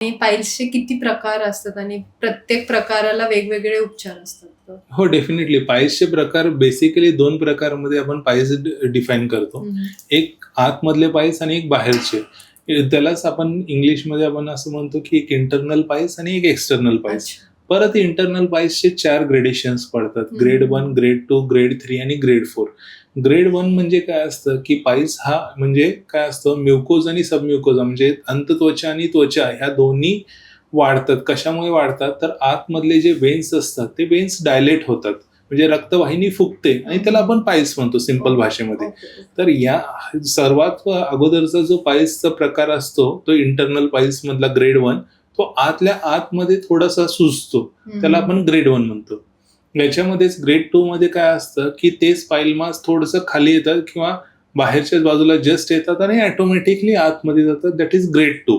आणि पाईल्सचे किती प्रकार असतात आणि प्रत्येक प्रकाराला वेगवेगळे उपचार असतात का? हो, डेफिनेटली. पाईल्सचे प्रकार बेसिकली 2 प्रकारमध्ये आपण पाईल्स डिफाईन करतो. एक आतमधले पाईल्स आणि एक बाहेरचे. त्यालाच आपण इंग्लिशमध्ये आपण असं म्हणतो की एक इंटरनल पाईल्स आणि एक एक्सटर्नल पाईल्स. अच्छा. परत इंटरनल पाईल्सचे 4 ग्रेडेशन्स पडतात. ग्रेड 1, ग्रेड 2, ग्रेड 3 आणि ग्रेड 4. ग्रेड 1 म्हणजे काय असतं, की पाईल्स हा म्हणजे काय असतं, म्युकोज आणि सबम्युकोजा म्हणजे अंतत्वचा आणि त्वचा ह्या दोन्ही वाढतात. कशामुळे वाढतात? तर आतमधले जे वेन्स असतात ते वेन्स डायलेट होतात. म्हणजे रक्तवाहिनी फुगते आणि त्याला आपण पाईल्स म्हणतो सिंपल भाषेमध्ये. तर या सर्वात अगोदरचा जो पाईल्सचा प्रकार असतो तो इंटरनल पाईल्स मधला ग्रेड 1 तो आतल्या आतमध्ये थोडासा सुजतो. त्याला आपण ग्रेड 1 म्हणतो. याच्यामध्येच ग्रेड 2 मध्ये काय असतं, की तेच पाईल मास थोडंसं खाली येतात किंवा बाहेरच्याच बाजूला जस्ट येतात आणि ऑटोमॅटिकली आतमध्ये जातात. That is grade 2.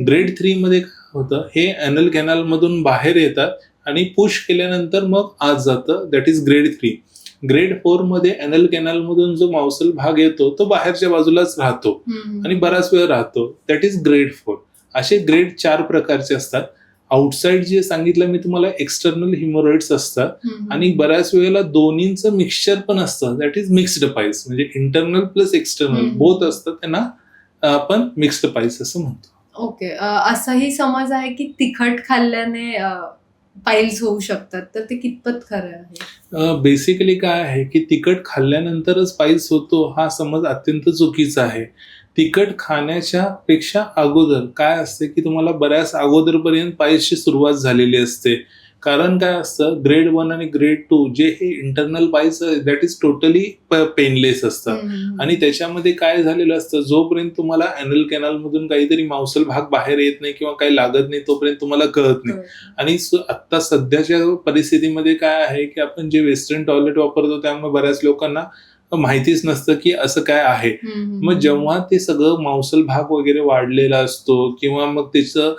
ग्रेड 3 मध्ये काय होतं, हे एनल कॅनल मधून बाहेर येतात आणि पुश केल्यानंतर मग आत जातं. That is grade 3. ग्रेड 4 मध्ये एनल कॅनल मधून जो मांसल भाग येतो तो बाहेरच्या बाजूलाच राहतो आणि बराच वेळ राहतो. That is grade 4. असे ग्रेड 4 प्रकारचे असतात. आउटसाइड जे सांगितलं मी तुम्हाला एक्सटर्नल हिमोरॉइड्स असतात आणि बऱ्याच वेळेला दोन्हींचं मिक्सचर पण असतं. That is mixed piles. म्हणजे इंटरनल प्लस एक्सटर्नल बोथ असतात. त्यांना आपण मिक्स्ड पाईल्स असं म्हणतो. ओके. असाही समज आहे की तिखट खाल्ल्याने पाईल्स होऊ शकतात, तर ते कितपत खरं आहे? बेसिकली काय आहे, की तिखट खाल्ल्यानंतरच पाईल्स होतो हा समज अत्यंत चुकीचा आहे. तिखट खाण्याच्या पेक्षा अगोदर काय असते, की तुम्हाला बऱ्याच अगोदरपर्यंत पाईल्सची सुरुवात झालेली असते. कारण काय असतं, ग्रेड 1 आणि ग्रेड 2 जे हे internal piles that is totally painless असतात आणि त्याच्यामध्ये काय झालेलं असतं, जोपर्यंत तुम्हाला एनल कॅनल मधून काहीतरी मांसल भाग बाहेर येत नाही किंवा काही लागत नाही तोपर्यंत तुम्हाला कळत नाही. आणि आता सध्याच्या परिस्थितीमध्ये काय आहे, की आपण जे वेस्टर्न टॉयलेट वापरतो त्यामुळे बऱ्याच लोकांना माहितीच नसतं की असं काय आहे. मग जेव्हा ते सगळं मांसल भाग वगैरे वाढलेला असतो किंवा मग त्याचं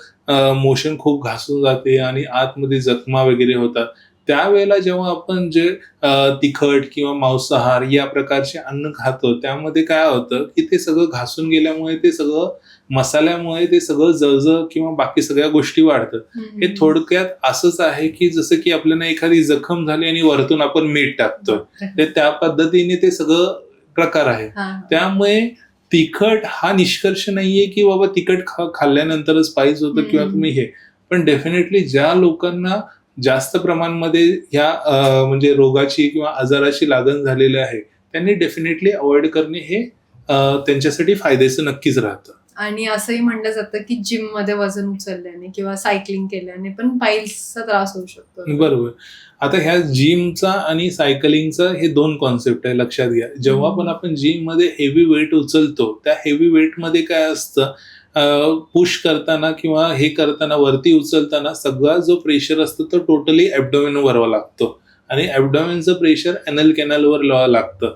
मोशन खूप घासून जाते आणि आतमध्ये जखमा वगैरे होतात, त्यावेळेला जेव्हा आपण जे तिखट किंवा मांसाहार या प्रकारचे अन्न खातो त्यामध्ये काय होतं, की ते सगळं घासून गेल्यामुळे ते सगळं मसाल्यामुळे ते सगळं जळजळ किंवा बाकी सगळ्या गोष्टी वाढतात. हे थोडक्यात असंच आहे, की जसं की आपल्याला एखादी जखम झाली आणि वरतून आपण मीठ टाकतो. ते त्या पद्धतीने ते सगळं प्रकार आहे. त्यामुळे तिखट हा निष्कर्ष नाहीये, की बाबा तिखट खाल्ल्यानंतरच पाईल्स होतं किंवा तुम्ही हे. पण डेफिनेटली ज्या लोकांना जास्त प्रमाणामध्ये ह्या म्हणजे रोगाची किंवा आजाराची लागण झालेली आहे त्यांनी डेफिनेटली अवॉइड करणे हे त्यांच्यासाठी फायद्याचं नक्कीच राहतं. आणि असंही म्हणलं जातं की जिम मध्ये वजन उचलल्याने किंवा सायकलिंग केल्याने पण पाईल्सचा त्रास होऊ शकतो. बरोबर. आता ह्या जिमचा आणि सायकलिंगचा हे 2 कॉन्सेप्ट आहे, लक्षात घ्या. जेव्हा पण आपण जिम मध्ये हेवी वेट उचलतो त्या हेवी वेट मध्ये काय असतं, पुश करताना किंवा हे करताना वरती उचलताना सगळा जो प्रेशर असतो तो टोटली ॲब्डोमेन वर लागतो आणि ॲब्डोमेनचं प्रेशर एनल कॅनलवर लागतं.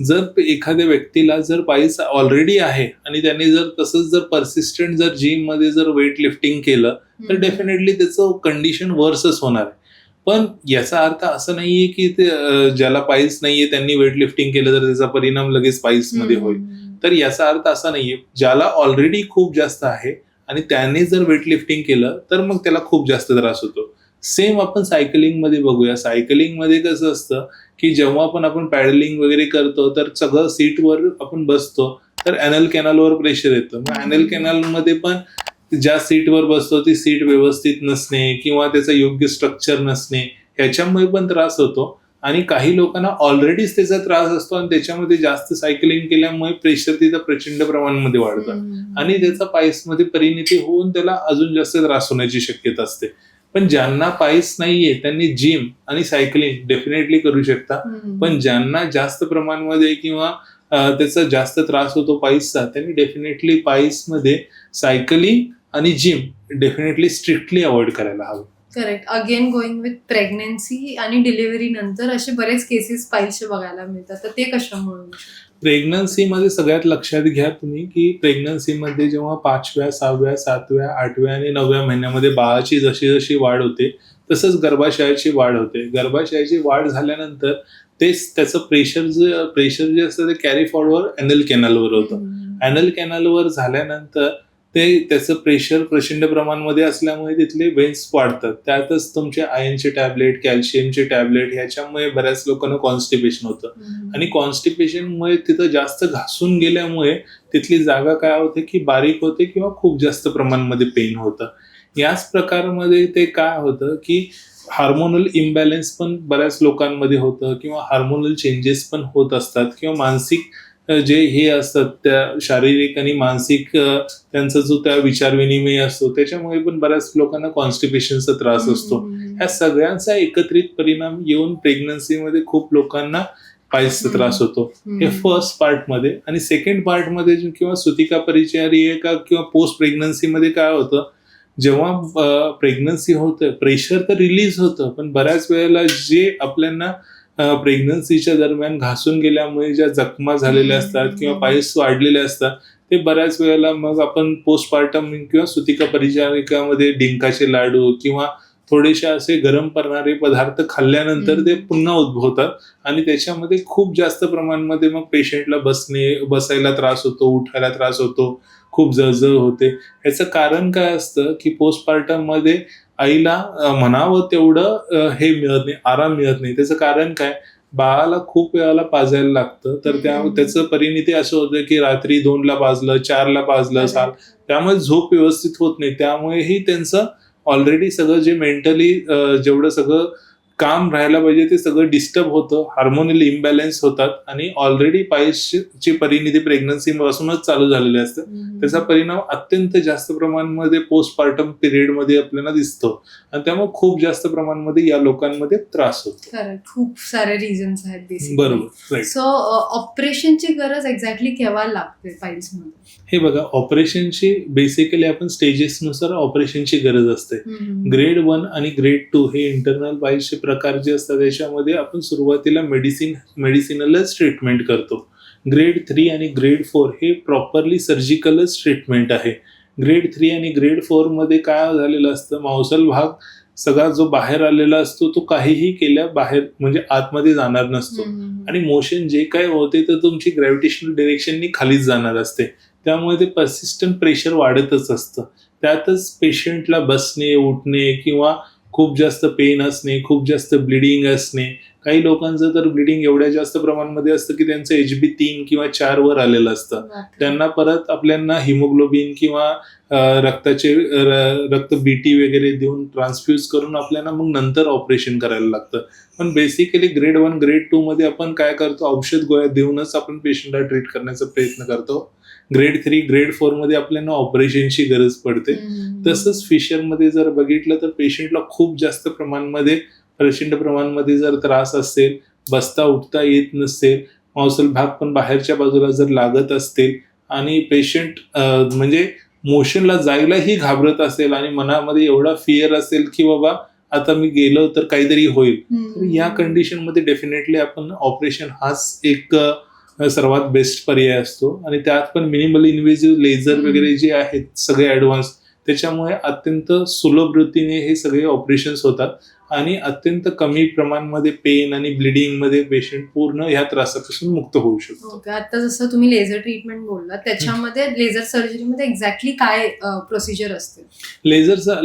जर एखाद्या व्यक्तीला जर पाईल्स ऑलरेडी आहे आणि त्याने जर तसंच जर परसिस्टंट जर जिम मध्ये जर वेट लिफ्टिंग केलं तर डेफिनेटली त्याचं कंडिशन वर्सच होणार आहे. पण याचा अर्थ असं नाहीये की ते ज्याला पाईल्स नाहीये त्यांनी वेट लिफ्टिंग केलं तर त्याचा परिणाम लगेच पाईल्स मध्ये होईल. तर याचा अर्थ असा नाहीये. ज्याला ऑलरेडी खूप जास्त आहे आणि त्याने जर वेट लिफ्टिंग केलं तर मग त्याला खूप जास्त त्रास होतो. सेम आपण सायकलिंग मध्ये बघूया. सायकलिंग मध्ये कसं असतं, की जेव्हा पण आपण पॅडलिंग वगैरे करतो तर सगळं सीटवर आपण बसतो तर एनल कॅनलवर प्रेशर येतं. मग एनल कॅनल मध्ये पण ज्या सीटवर बसतो ती सीट व्यवस्थित नसणे किंवा त्याचं योग्य स्ट्रक्चर नसणे ह्याच्यामुळे पण त्रास होतो. आणि काही लोकांना ऑलरेडीच त्याचा त्रास असतो आणि त्याच्यामध्ये जास्त सायकलिंग केल्यामुळे प्रेशर तिथं प्रचंड प्रमाणामध्ये वाढतं आणि त्याचा पाईल्समध्ये परिणती होऊन त्याला अजून जास्त त्रास होण्याची शक्यता असते. पण ज्यांना पाईल्स नाहीये त्यांनी जिम आणि सायकलिंग डेफिनेटली करू शकता. पण ज्यांना जास्त प्रमाणामध्ये किंवा त्याचा जास्त त्रास होतो पाईल्सचा त्यांनी डेफिनेटली पाईल्समध्ये सायकलिंग आणि जिम डेफिनेटली स्ट्रिक्टली अवॉइड करायला हवं. Correct. Again going with pregnancy आणि डिलिव्हरी नंतर असे बरेच केसेस पाईल्सचे बघायला मिळतात, तर ते कशामुळे? प्रेग्नन्सीमध्ये सगळ्यात लक्षात घ्या तुम्ही, की प्रेग्नन्सीमध्ये जेव्हा 5व्या, 6व्या, 7व्या, 8व्या आणि 9व्या महिन्यामध्ये बाळाची जशी जशी वाढ होते तसंच गर्भाशयाची वाढ होते. गर्भाशयाची वाढ झाल्यानंतर तेच त्याचं प्रेशर जे असतं ते कॅरी फॉरवर्ड एनल कॅनलवर होतं. एनल कॅनलवर झाल्यानंतर त्याचं प्रेशर प्रचंड प्रमाणामध्ये असल्यामुळे तिथले वेन्स वाढतात. त्यातच तुमचे आयर्नचे टॅबलेट, कॅल्शियमचे टॅबलेट ह्याच्यामुळे बऱ्याच लोकांना कॉन्स्टिपेशन होतं. आणि कॉन्स्टिपेशनमुळे तिथं जास्त घासून गेल्यामुळे तिथली जागा काय होते की बारीक होते किंवा खूप जास्त प्रमाणामध्ये पेन होतं. याच प्रकारमध्ये ते काय होतं की हार्मोनल इम्बॅलन्स पण बऱ्याच लोकांमध्ये होतं किंवा हार्मोनल चेंजेस पण होत असतात किंवा मानसिक जे हे असतात त्या शारीरिक आणि मानसिक त्यांचा जो त्या विचार विनिमय असतो त्याच्यामुळे पण बऱ्याच लोकांना कॉन्स्टिपेशनचा त्रास असतो. ह्या सगळ्यांचा एकत्रित परिणाम येऊन प्रेग्नन्सीमध्ये खूप लोकांना पायल्सचा त्रास होतो. हे फर्स्ट पार्टमध्ये. आणि सेकंड पार्टमध्ये किंवा सुतिका परिचारिका किंवा पोस्ट प्रेग्नन्सीमध्ये काय होतं, जेव्हा प्रेग्नन्सी होतं प्रेशर तर रिलीज होतं, पण बऱ्याच वेळेला जे आपल्याला प्रेग्नन्सीच्या दरम्यान घासून गेल्यामुळे ज्या जखमा झालेल्या असतात किंवा पायल्स वाढलेले असतात ते बऱ्याच वेळेला मग आपण पोस्टपार्टम किंवा सुतिका परिचारिकामध्ये डिंकाचे लाडू किंवा थोडेसे असे गरम करणारे पदार्थ खाल्ल्यानंतर ते पुन्हा उद्भवतात आणि त्याच्यामध्ये खूप जास्त प्रमाणामध्ये मग पेशंटला बसायला त्रास होतो, उठायला त्रास होतो, खूप जळजळ होते. याचं कारण काय असतं की पोस्टपार्टम मध्ये आईला म्हणावं तेवढं हे मिळत नाही, आराम मिळत नाही. त्याचं कारण काय, बाळाला खूप वेळाला पाजायला लागतं, तर त्याचं परिणिती असं होतं की रात्री 2ला पाजलं, 4ला पाजलं त्यामुळे झोप व्यवस्थित होत नाही. त्यामुळेही त्यांचं ऑलरेडी सगळं जे मेंटली जेवढं सगळं काम राहायला पाहिजे ते सगळं डिस्टर्ब होतं, हार्मोनल इम्बॅलन्स होतात आणि ऑलरेडी पायल्सची परिणिती प्रेग्नन्सी पासूनच चालू झालेली असते. त्याचा परिणाम अत्यंत जास्त प्रमाणामध्ये पोस्टपार्टम पिरियडमध्ये आपल्याला दिसतो आणि त्यामुळे खूप जास्त प्रमाणामध्ये या लोकांमध्ये त्रास होतो. खूप सारे रिझन्स आहेत बेसिकली. बरोबर. सो ऑपरेशनची गरज एक्झॅक्टली केव्हा लागते पायल्स मध्ये? हे बघा, ऑपरेशनची बेसिकली आपण स्टेजेसनुसार ऑपरेशनची गरज असते. ग्रेड 1 आणि ग्रेड 2 हे इंटरनल पायल्सचे प्रकार जे असतात त्याच्यामध्ये आपण सुरुवातीला मेडिसिनलच ट्रीटमेंट करतो. ग्रेड 3 आणि ग्रेड 4 हे प्रॉपरली सर्जिकलच ट्रीटमेंट आहे. ग्रेड 3 आणि ग्रेड 4 मध्ये काय झालेलं असतं, मांसल भाग सगळा जो बाहेर आलेला असतो तो काहीही केल्या बाहेर म्हणजे आतमध्ये जाणार नसतो आणि मोशन जे काय होते तर तुमची ग्रॅव्हिटेशनल डिरेक्शननी खालीच जाणार असते. त्यामुळे ते पर्सिस्टंट प्रेशर वाढतच असतं. त्यातच पेशंटला बसणे, उठणे किंवा खूप जास्त पेन असणे, खूप जास्त ब्लिडिंग असणे. काही लोकांचं तर ब्लिडिंग एवढ्या जास्त प्रमाणामध्ये असतं की त्यांचं HB 3 किंवा 4 वर आलेलं असतं. त्यांना परत आपल्याला हिमोग्लोबिन किंवा रक्त BT वगैरे देऊन ट्रान्सफ्यूज करून आपल्याला मग नंतर ऑपरेशन करायला लागतं. पण बेसिकली ग्रेड 1 ग्रेड 2 मध्ये आपण काय करतो, औषध गोळ्या देऊनच आपण पेशंटला ट्रीट करण्याचा प्रयत्न करतो. ग्रेड 3 ग्रेड 4 मध्ये आपल्याला ऑपरेशनची गरज पडते. तसंच फिशरमध्ये जर बघितलं तर पेशंटला खूप जास्त प्रमाणामध्ये प्रचंड प्रमाणामध्ये जर त्रास असेल, बसता उठता येत नसेल, मांसल भाग पण बाहेरच्या बाजूला जर लागत असतील आणि पेशंट म्हणजे मोशनला जायलाही घाबरत असेल आणि मनामध्ये एवढा फिअर असेल की बाबा आता मी गेलो तर काहीतरी होईल, तर या कंडिशनमध्ये डेफिनेटली आपण ऑपरेशन हाच एक सर्वात बेस्ट पर्याय असतो. आणि त्यात पण मिनिमल इन्व्हेजिव्ह लेझर वगैरे जे आहेत सगळे ऍडव्हान्स, त्याच्यामुळे अत्यंत सुलभ रीतीने हे सगळे ऑपरेशन्स होतात आणि अत्यंत कमी प्रमाणामध्ये पेन आणि ब्लिडिंग मध्ये पेशंट पूर्ण ह्या त्रासापासून मुक्त होऊ शकतो. आता जसं तुम्ही लेझर ट्रीटमेंट बोलला, त्याच्यामध्ये लेझर सर्जरीमध्ये एक्झॅक्टली काय प्रोसिजर असते?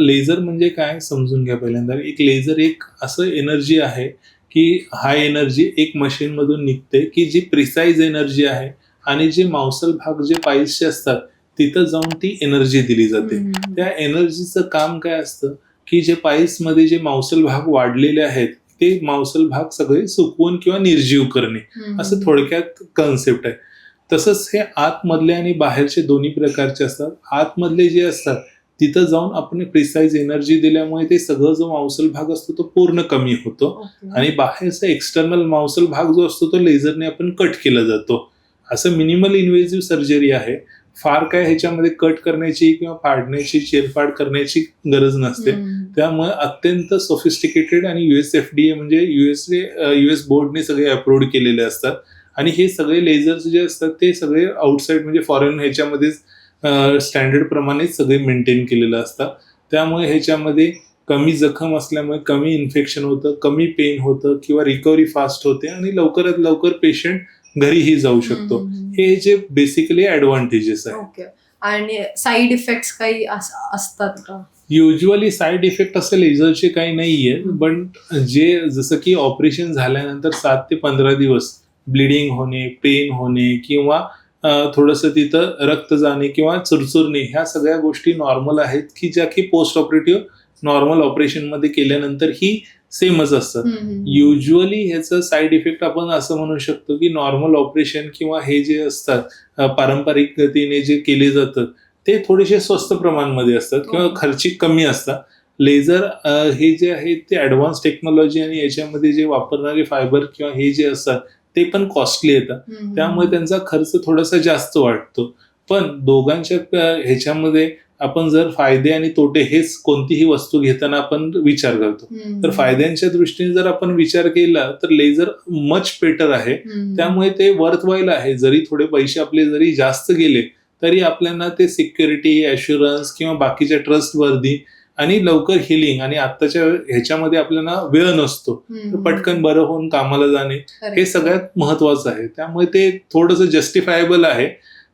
लेझर म्हणजे काय समजून घ्या पहिल्यांदा. एक लेझर एक असं एनर्जी आहे की हाय एनर्जी एक मशीन मधून निघते की जी प्रिसाइज एनर्जी आहे आणि जे मांसल भाग जे पायल्सचे असतात तिथं जाऊन ती एनर्जी दिली जाते. त्या एनर्जीचं काम काय असतं की जे पायल्समध्ये जे मांसल भाग वाढलेले आहेत ते मांसल भाग सगळे सुकवून किंवा निर्जीव करणे, असं थोडक्यात कन्सेप्ट आहे. तसंच हे आतमधले आणि बाहेरचे दोन्ही प्रकारचे असतात. आतमधले जे असतात तिथं जाऊन आपण प्रिसाइज एनर्जी दिल्यामुळे ते सगळं जो मांसल भाग असतो तो पूर्ण कमी होतो आणि बाहेरचा एक्सटर्नल मांसल भाग जो असतो तो लेझरने आपण कट केला जातो. असं मिनिमल इन्व्हेजिव्ह सर्जरी आहे. फार काय ह्याच्यामध्ये कट करण्याची किंवा फाडण्याची, चिरफाड करण्याची गरज नसते. त्यामुळे अत्यंत सोफिस्टिकेटेड आणि USFDA म्हणजे US बोर्डने सगळे अप्रूव्ड केलेले असतात आणि हे सगळे लेझर्स जे असतात ते सगळे आउटसाइड म्हणजे फॉरेन ह्याच्यामध्येच स्टँडर्ड प्रमाणेच सगळे मेंटेन केलेलं असतात. त्यामुळे ह्याच्यामध्ये कमी जखम असल्यामुळे कमी इन्फेक्शन होतं, कमी पेन होतं किंवा रिकव्हरी फास्ट होते आणि लवकरात लवकर पेशंट घरीही जाऊ शकतो. हे जे बेसिकली ऍडव्हान्टेजेस आहे. आणि साईड इफेक्ट्स काही असतात का? युजली साईड इफेक्ट असं लेझरचे काही नाहीये, पण जे जसं की ऑपरेशन झाल्यानंतर 7 ते 15 दिवस ब्लिडिंग होणे, पेन होणे किंवा थोडंसं तिथं रक्त जाणे किंवा चुरचुरणे, ह्या सगळ्या गोष्टी नॉर्मल आहेत, की ज्या की पोस्ट ऑपरेटिव्ह नॉर्मल ऑपरेशनमध्ये केल्यानंतर ही सेमच असतात. युजली ह्याचं साईड इफेक्ट आपण असं म्हणू शकतो की नॉर्मल ऑपरेशन किंवा हे जे असतात पारंपरिक गतीने जे केले जातात ते थोडेसे स्वस्त प्रमाणामध्ये असतात किंवा खर्चिक कमी असतात. लेझर हे जे आहे ते ॲडव्हान्स टेक्नॉलॉजी आणि याच्यामध्ये जे वापरणारे फायबर किंवा हे जे असतात ते पण कॉस्टली येतात, त्यामुळे त्यांचा खर्च थोडासा जास्त वाटतो. पण दोघांच्या ह्याच्यामध्ये आपण जर फायदे आणि तोटे हेच कोणतीही वस्तू घेताना आपण विचार करतो, तर फायद्यांच्या दृष्टीने जर आपण विचार केला तर लेझर मच बेटर आहे. त्यामुळे ते वर्थवाईल आहे. जरी थोडे पैसे आपले जरी जास्त गेले तरी आपल्याला ते सिक्युरिटी, ॲश्युरन्स किंवा बाकीच्या ट्रस्टवर्दी आणि लवकर हिलिंग, आणि आत्ताच्या ह्याच्यामध्ये आपल्याला वेळ नसतो, तर पटकन बरं होऊन कामाला जाणे हे सगळ्यात महत्वाचं आहे. त्यामुळे ते थोडंसं जस्टिफायबल आहे.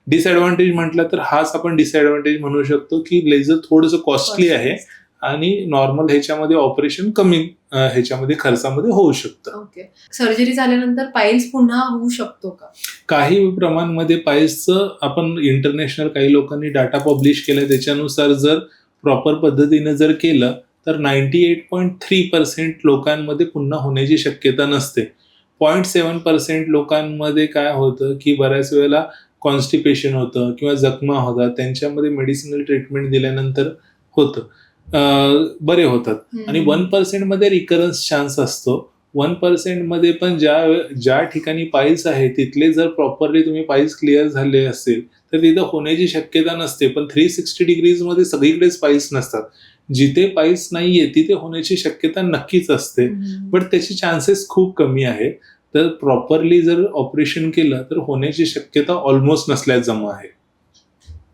डिसएडव्हान्टेज म्हटलं तर हाच आपण डिसएडव्हान्टेज म्हणू शकतो की लेझर थोडंसं कॉस्टली आहे आणि नॉर्मल ह्याच्यामध्ये ऑपरेशन कमी ह्याच्यामध्ये खर्चामध्ये होऊ शकतं. ओके. सर्जरी झाल्यानंतर पाईल्स पुन्हा होऊ शकतो का? काही प्रमाणामध्ये पाईल्सचं आपण इंटरनॅशनल काही लोकांनी डाटा पब्लिश केला, त्याच्यानुसार जर प्रॉपर पद्धतीने जर केलं तर 98.3% लोकांमध्ये पुन्हा होण्याची शक्यता नसते. 0.7% लोकांमध्ये काय होतं की बऱ्याच वेळेला कॉन्स्टिपेशन होतं किंवा जखमा होतात, त्यांच्यामध्ये मेडिसिनल ट्रीटमेंट दिल्यानंतर होतं, बरे होतात. आणि 1% मध्ये रिकरन्स चान्स असतो. 1% मध्ये पण ज्या ठिकाणी पाईल्स आहे तिथले जर प्रॉपरली तुम्ही पाईल्स क्लिअर झाले असेल तर तिथं होण्याची शक्यता नसते. पण 360 डिग्रीज मध्ये सगळीकडेच पाईल्स नसतात. जिथे पाईल्स नाहीये तिथे होण्याची शक्यता नक्कीच असते, पण त्याचे चान्सेस खूप कमी आहेत. तर प्रॉपरली जर ऑपरेशन केलं तर होण्याची शक्यता ऑलमोस्ट नसल्याजमा आहे.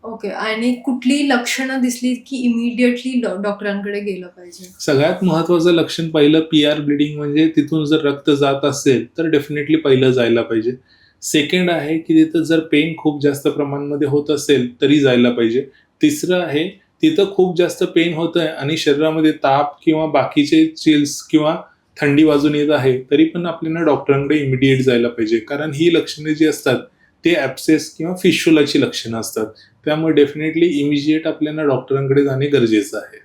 ओके. आणि कुठली लक्षणं दिसली की इमिडिएटली डॉक्टरांकडे गेलं पाहिजे? सगळ्यात महत्वाचं लक्षण पहिलं PR ब्लिडिंग, म्हणजे तिथून जर रक्त जात असेल तर डेफिनेटली पहिलं जायला पाहिजे. सेकंड आहे की तिथं जर पेन खूप जास्त प्रमाणामध्ये होत असेल तरी जायला पाहिजे. तिसरं आहे तिथं खूप जास्त पेन होत आहे आणि शरीरामध्ये ताप किंवा बाकीचे चिल्स किंवा थंडी वाजून येत आहे तरी पण आपल्याला डॉक्टरांकडे इमिडिएट जायला पाहिजे, कारण ही लक्षणे जी असतात ते ॲप्सेस किंवा फिशुलाची लक्षणं असतात. त्यामुळे डेफिनेटली इमिजिएट आपल्याला डॉक्टरांकडे जाणे गरजेचं आहे.